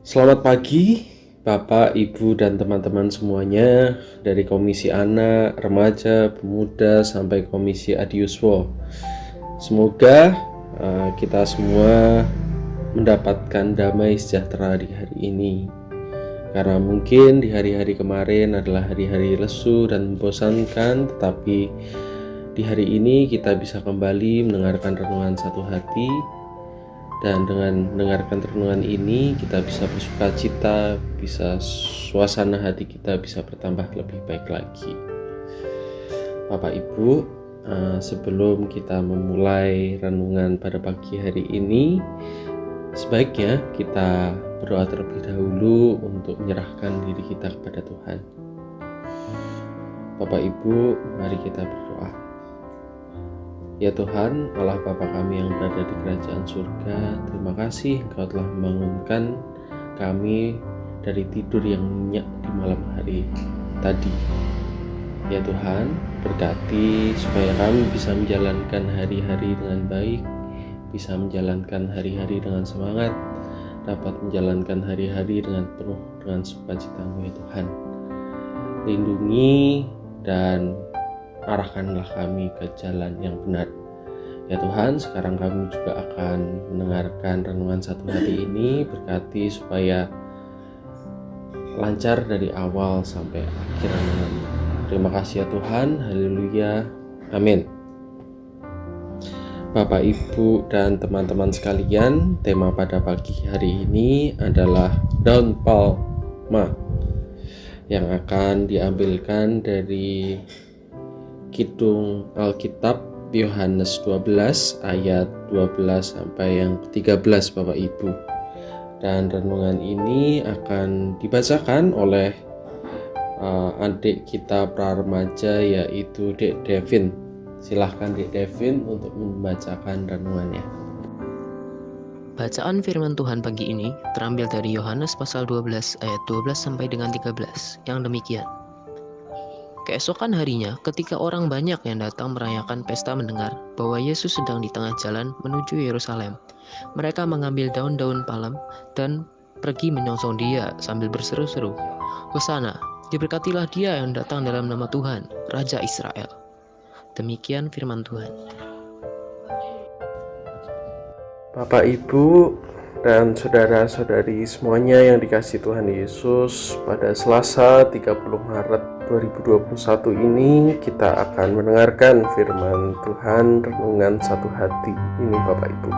Selamat pagi, Bapak, Ibu, dan teman-teman semuanya dari Komisi Anak, Remaja, Pemuda, sampai Komisi Adiuswo. Semoga kita semua mendapatkan damai sejahtera di hari ini. Karena mungkin di hari-hari kemarin adalah hari-hari lesu dan membosankan, tetapi di hari ini kita bisa kembali mendengarkan renungan satu hati. Dan dengan mendengarkan renungan ini kita bisa bersuka cita, bisa suasana hati kita bisa bertambah lebih baik lagi. Bapak Ibu, sebelum kita memulai renungan pada pagi hari ini, sebaiknya kita berdoa terlebih dahulu untuk menyerahkan diri kita kepada Tuhan. Bapak Ibu, mari kita berdoa. Ya Tuhan, Allah Bapa kami yang berada di kerajaan surga, terima kasih Engkau telah membangunkan kami dari tidur yang nyenyak di malam hari tadi. Ya Tuhan, berkati supaya kami bisa menjalankan hari-hari dengan baik, bisa menjalankan hari-hari dengan semangat, dapat menjalankan hari-hari dengan penuh dengan sukacita-Mu ya Tuhan. Lindungi dan arahkanlah kami ke jalan yang benar. Ya Tuhan, sekarang kami juga akan mendengarkan renungan satu hati ini. Berkati supaya lancar dari awal sampai akhir renungan. Terima kasih ya Tuhan, haleluya, amin. Bapak, Ibu, dan teman-teman sekalian, tema pada pagi hari ini adalah daun palma yang akan diambilkan dari Kidung Alkitab Yohanes 12 ayat 12 sampai yang ke-13 Bapak Ibu. Dan renungan ini akan dibacakan oleh adik kita praremaja yaitu Dek Devin. Silahkan Dek Devin untuk membacakan renungannya. Bacaan firman Tuhan pagi ini terambil dari Yohanes pasal 12 ayat 12 sampai dengan 13 yang demikian. Keesokan harinya, ketika orang banyak yang datang merayakan pesta mendengar bahwa Yesus sedang di tengah jalan menuju Yerusalem, mereka mengambil daun-daun palem dan pergi menyongsong Dia sambil berseru-seru, "Hosana, diberkatilah Dia yang datang dalam nama Tuhan, Raja Israel." Demikian firman Tuhan. Bapak, Ibu, dan saudara-saudari semuanya yang dikasihi Tuhan Yesus, pada Selasa 30 Maret 2021 ini kita akan mendengarkan firman Tuhan renungan satu hati ini Bapak Ibu.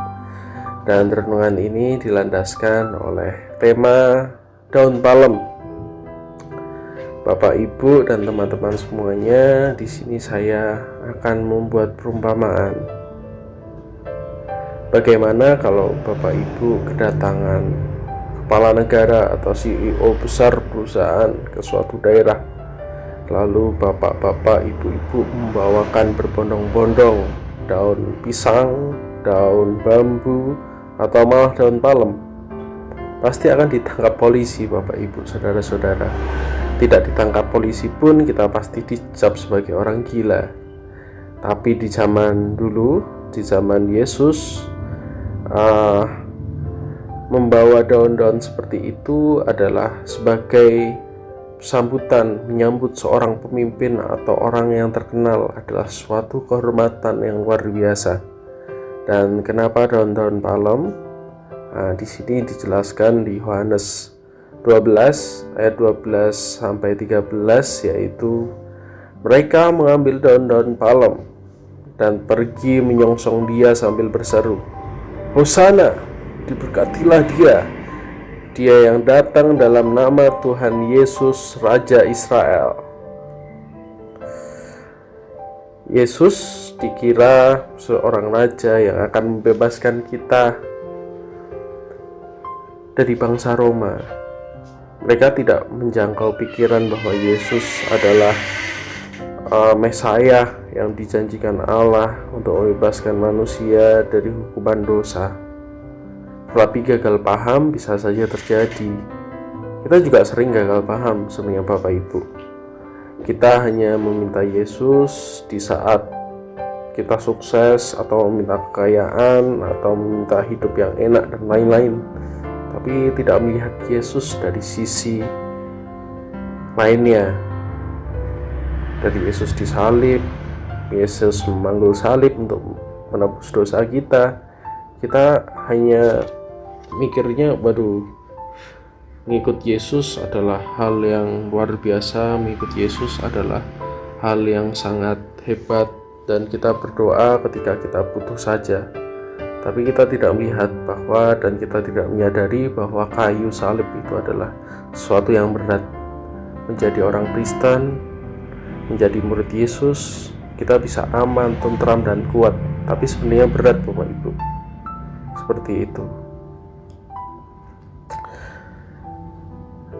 Dan renungan ini dilandaskan oleh tema daun palem. Bapak, Ibu, dan teman-teman semuanya, di sini saya akan membuat perumpamaan. Bagaimana kalau Bapak Ibu kedatangan kepala negara atau CEO besar perusahaan ke suatu daerah, lalu bapak-bapak, ibu-ibu membawakan berbondong-bondong daun pisang, daun bambu, atau malah daun palem. Pasti akan ditangkap polisi Bapak Ibu, saudara-saudara. Tidak ditangkap polisi pun kita pasti dicap sebagai orang gila. Tapi di zaman dulu, di zaman Yesus, membawa daun-daun seperti itu adalah sebagai sambutan menyambut seorang pemimpin atau orang yang terkenal, adalah suatu kehormatan yang luar biasa. Dan kenapa daun-daun palem? Di sini dijelaskan di Yohanes 12 ayat 12 sampai 13, yaitu mereka mengambil daun-daun palem dan pergi menyongsong Dia sambil berseru, "Hosana, diberkatilah Dia yang datang dalam nama Tuhan Yesus, Raja Israel." Yesus dikira seorang raja yang akan membebaskan kita dari bangsa Roma. Mereka tidak menjangkau pikiran bahwa Yesus adalah Mesaya yang dijanjikan Allah untuk membebaskan manusia dari hukuman dosa. Tetapi gagal paham bisa saja terjadi. Kita juga sering gagal paham sebenarnya Bapak Ibu. Kita hanya meminta Yesus di saat kita sukses, atau meminta kekayaan, atau meminta hidup yang enak dan lain-lain. tetapi tidak melihat Yesus dari sisi lainnya. Dari Yesus disalib, Yesus memanggul salib untuk menebus dosa kita. Kita hanya mikirnya, waduh, mengikut Yesus adalah hal yang luar biasa, mengikut Yesus adalah hal yang sangat hebat, dan kita berdoa ketika kita butuh saja. Tapi kita tidak melihat bahwa, dan kita tidak menyadari bahwa kayu salib itu adalah sesuatu yang berat. Menjadi orang Kristen, menjadi murid Yesus, kita bisa aman, tentram, dan kuat. Tapi sebenarnya berat, Bapak Ibu. Seperti itu.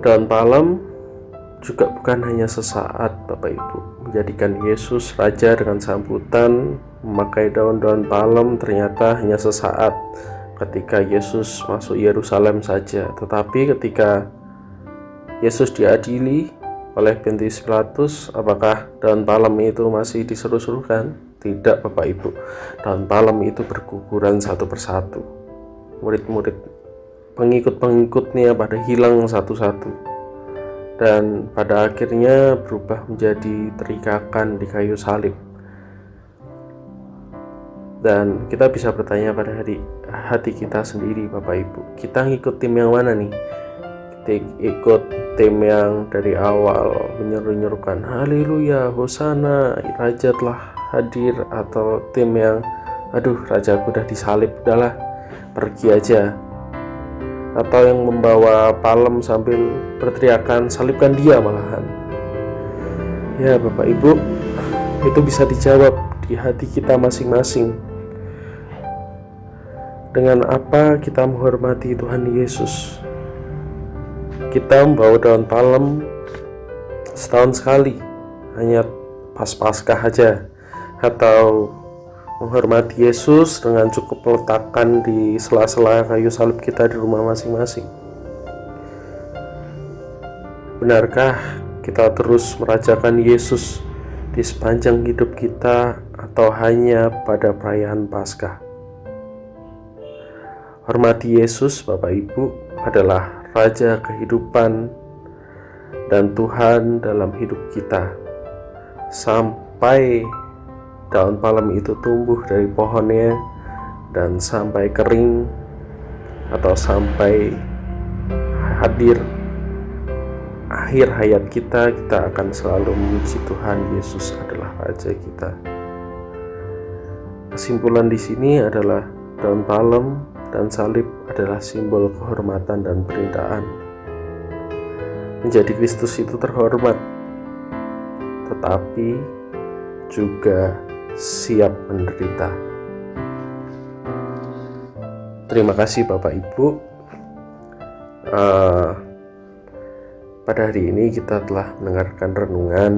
Daun palem juga bukan hanya sesaat, Bapak Ibu. Menjadikan Yesus Raja dengan sambutan memakai daun-daun palem ternyata hanya sesaat ketika Yesus masuk Yerusalem saja. Tetapi ketika Yesus diadili oleh Pontius Pilatus, apakah daun palem itu masih diseru-serukan? Tidak, Bapak Ibu. Daun palem itu berguguran satu persatu. Murid-murid, pengikut-pengikutnya pada hilang satu-satu, dan pada akhirnya berubah menjadi terikakan di kayu salib. Dan kita bisa bertanya pada hati kita sendiri, Bapak Ibu, kita ngikut tim yang mana nih? Kita ikut tim yang dari awal menyeru-nyerukan haleluya, hosana, raja telah hadir, atau tim yang aduh, rajaku udah disalib, udahlah pergi aja, atau yang membawa palem sambil berteriakan salibkan dia malahan? Ya Bapak Ibu, itu bisa dijawab di hati kita masing-masing. Dengan apa kita menghormati Tuhan Yesus? Kita membawa daun palem setahun sekali, hanya pas Paskah aja, atau menghormati Yesus dengan cukup meletakkan di sela-sela kayu salib kita di rumah masing-masing? Benarkah kita terus merajakan Yesus di sepanjang hidup kita, atau hanya pada perayaan Paskah? Hormati Yesus, Bapak Ibu, adalah Raja kehidupan dan Tuhan dalam hidup kita. Sampai daun palem itu tumbuh dari pohonnya dan sampai kering, atau sampai hadir akhir hayat kita, kita akan selalu memuji Tuhan Yesus adalah Raja kita. Kesimpulan di sini adalah daun palem dan salib adalah simbol kehormatan dan penderitaan. Menjadi Kristus itu terhormat, tetapi juga siap menderita. Terima kasih Bapak Ibu. Pada hari ini kita telah mendengarkan renungan,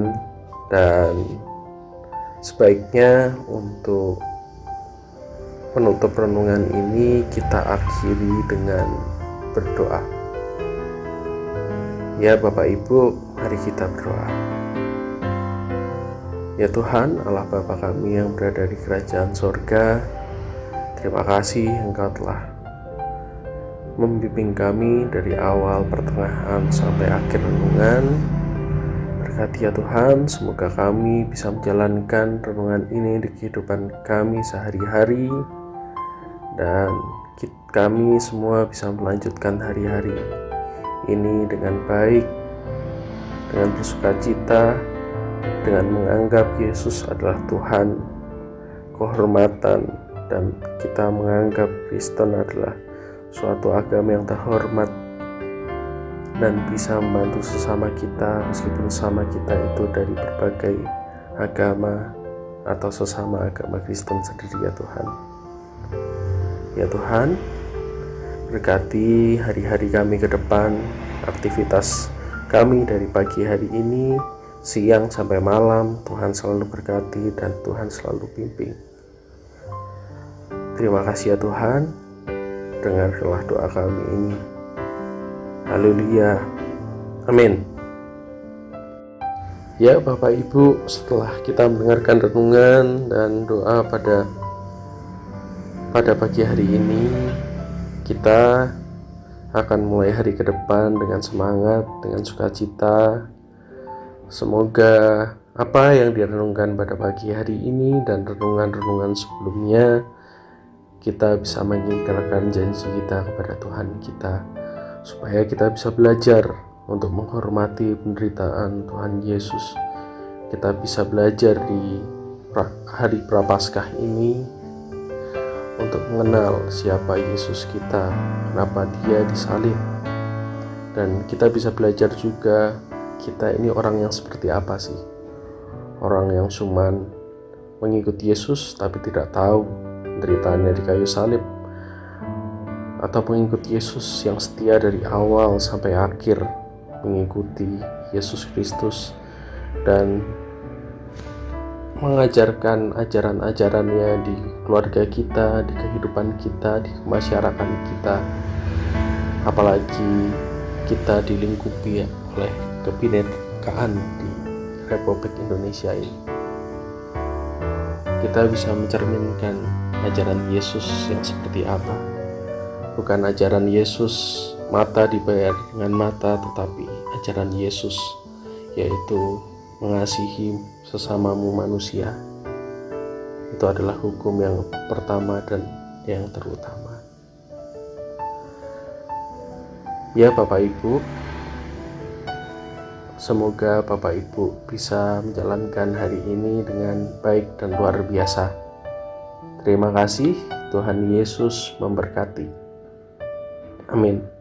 dan sebaiknya untuk penutup renungan ini kita akhiri dengan berdoa. Ya Bapak Ibu, mari kita berdoa. Ya Tuhan, Allah Bapa kami yang berada di kerajaan sorga, terima kasih Engkau telah membimbing kami dari awal, pertengahan, sampai akhir renungan. Berkati ya Tuhan, semoga kami bisa menjalankan renungan ini di kehidupan kami sehari-hari, dan kami semua bisa melanjutkan hari-hari ini dengan baik, dengan bersukacita, dengan menganggap Yesus adalah Tuhan, kehormatan, dan kita menganggap Kristen adalah suatu agama yang terhormat dan bisa membantu sesama kita, meskipun sesama kita itu dari berbagai agama atau sesama agama Kristen sendiri ya Tuhan. Ya Tuhan, berkati hari-hari kami ke depan, aktivitas kami dari pagi hari ini, siang sampai malam. Tuhan selalu berkati dan Tuhan selalu bimbing. Terima kasih ya Tuhan, dengarkanlah doa kami ini. Haleluya, amin. Ya Bapak Ibu, setelah kita mendengarkan renungan dan doa pada pagi hari ini, kita akan mulai hari ke depan dengan semangat, dengan sukacita. Semoga apa yang direnungkan pada pagi hari ini dan renungan-renungan sebelumnya, kita bisa mengikrarkan janji kita kepada Tuhan kita, supaya kita bisa belajar untuk menghormati penderitaan Tuhan Yesus. Kita bisa belajar di hari Prapaskah ini untuk mengenal siapa Yesus kita, kenapa dia disalib. Dan kita bisa belajar juga, kita ini orang yang seperti apa sih? Orang yang cuman mengikuti Yesus tapi tidak tahu penderitaannya di kayu salib, atau pengikut Yesus yang setia dari awal sampai akhir mengikuti Yesus Kristus dan mengajarkan ajaran-ajarannya di keluarga kita, di kehidupan kita, di masyarakat kita, apalagi kita dilingkupi oleh kebinekaan di Republik Indonesia ini. Kita bisa mencerminkan ajaran Yesus yang seperti apa. Bukan ajaran Yesus mata dibayar dengan mata, tetapi ajaran Yesus yaitu mengasihi sesamamu manusia. Itu adalah hukum yang pertama dan yang terutama. Ya Bapak Ibu, semoga Bapak Ibu bisa menjalankan hari ini dengan baik dan luar biasa. Terima kasih, Tuhan Yesus memberkati. Amin.